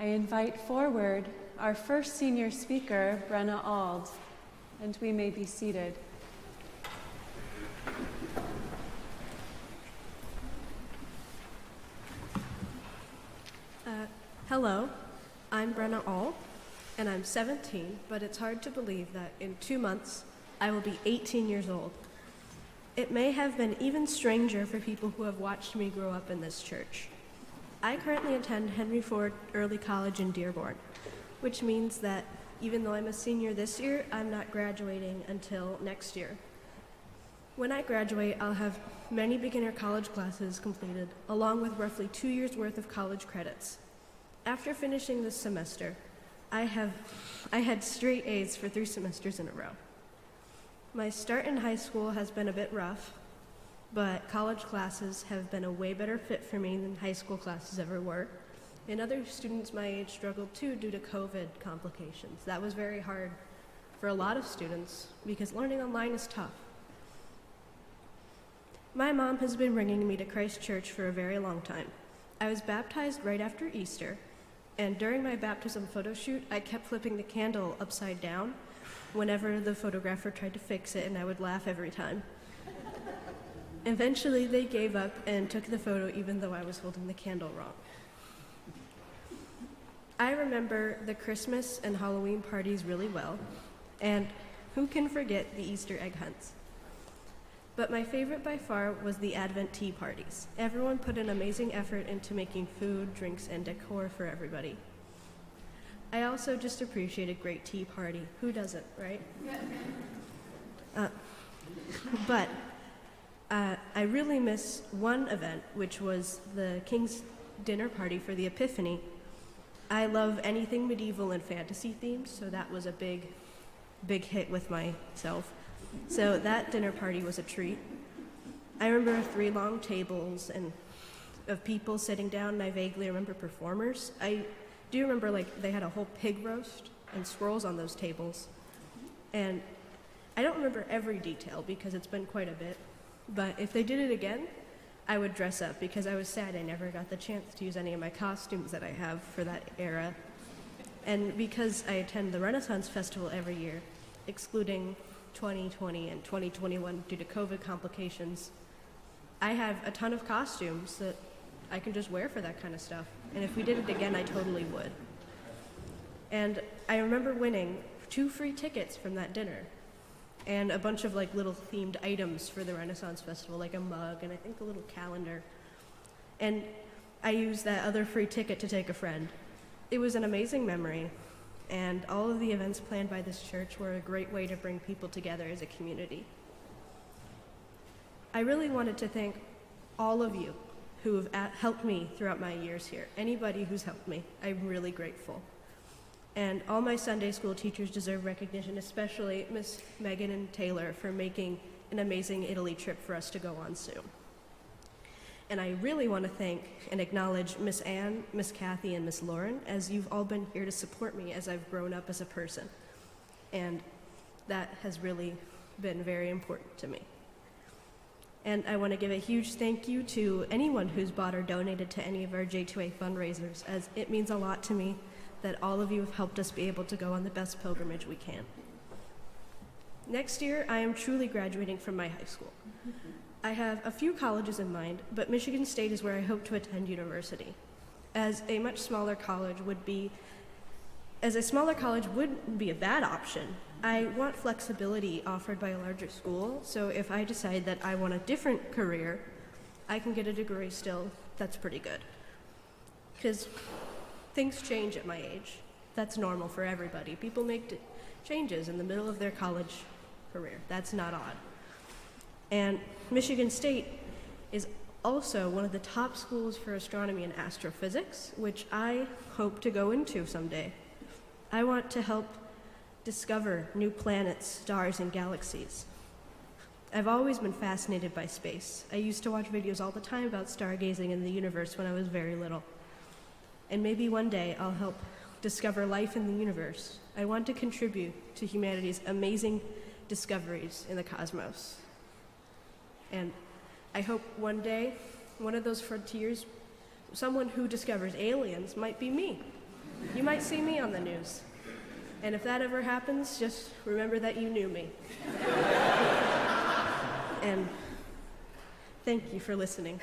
I invite forward our first senior speaker, Brenna, and we may be seated. Hello, I'm Brenna, and I'm 17, but it's hard to believe that in 2 months I will be 18 years old. It may have been even stranger for people who have watched me grow up in this church. I currently attend Henry Ford Early College in Dearborn, which means that even though I'm a senior this year, I'm not graduating until next year. When I graduate, I'll have many beginner college classes completed, along with roughly 2 years' worth of college credits. After finishing this semester, I had straight A's for 3 semesters in a row. My start in high school has been a bit rough, but college classes have been a way better fit for me than high school classes ever were. And other students my age struggled too due to COVID complications. That was very hard for a lot of students because learning online is tough. My mom has been bringing me to Christ Church for a very long time. I was baptized right after Easter, and during my baptism photo shoot, I kept flipping the candle upside down whenever the photographer tried to fix it, and I would laugh every time. Eventually, they gave up and took the photo even though I was holding the candle wrong. I remember the Christmas and Halloween parties really well, and who can forget the Easter egg hunts? But my favorite by far was the Advent tea parties. Everyone put an amazing effort into making food, drinks, and decor for everybody. I also just appreciate a great tea party. Who doesn't, right? But I really miss one event, which was the King's dinner party for the Epiphany. I love anything medieval and fantasy themed, so that was a big hit with myself. So that dinner party was a treat. I remember 3 long tables and of people sitting down, and I vaguely remember performers. I do remember they had a whole pig roast and squirrels on those tables. And I don't remember every detail because it's been quite a bit, but if they did it again, I would dress up because I was sad I never got the chance to use any of my costumes that I have for that era. And because I attend the Renaissance Festival every year, excluding 2020 and 2021 due to COVID complications, I have a ton of costumes that I can just wear for that kind of stuff. And if we did it again, I totally would. And I remember winning 2 free tickets from that dinner and a bunch of little themed items for the Renaissance Festival, like a mug and I think a little calendar. And I used that other free ticket to take a friend. It was an amazing memory. And all of the events planned by this church were a great way to bring people together as a community. I really wanted to thank all of you who have helped me throughout my years here. Anybody who's helped me, I'm really grateful. And all my Sunday school teachers deserve recognition, especially Miss Megan and Taylor for making an amazing Italy trip for us to go on soon. And I really want to thank and acknowledge Miss Ann, Miss Kathy, and Miss Lauren, as you've all been here to support me as I've grown up as a person. And that has really been very important to me. And I want to give a huge thank you to anyone who's bought or donated to any of our J2A fundraisers, as it means a lot to me that all of you have helped us be able to go on the best pilgrimage we can. Next year, I am truly graduating from my high school. I have a few colleges in mind, but Michigan State is where I hope to attend university, as a smaller college wouldn't be a bad option. I want flexibility offered by a larger school, so if I decide that I want a different career, I can get a degree still. That's pretty good. Because things change at my age. That's normal for everybody. People make changes in the middle of their college career. That's not odd. And Michigan State is also one of the top schools for astronomy and astrophysics, which I hope to go into someday. I want to help discover new planets, stars, and galaxies. I've always been fascinated by space. I used to watch videos all the time about stargazing in the universe when I was very little. And maybe one day I'll help discover life in the universe. I want to contribute to humanity's amazing discoveries in the cosmos. And I hope one day, one of those frontiers, someone who discovers aliens might be me. You might see me on the news. And if that ever happens, just remember that you knew me. And thank you for listening.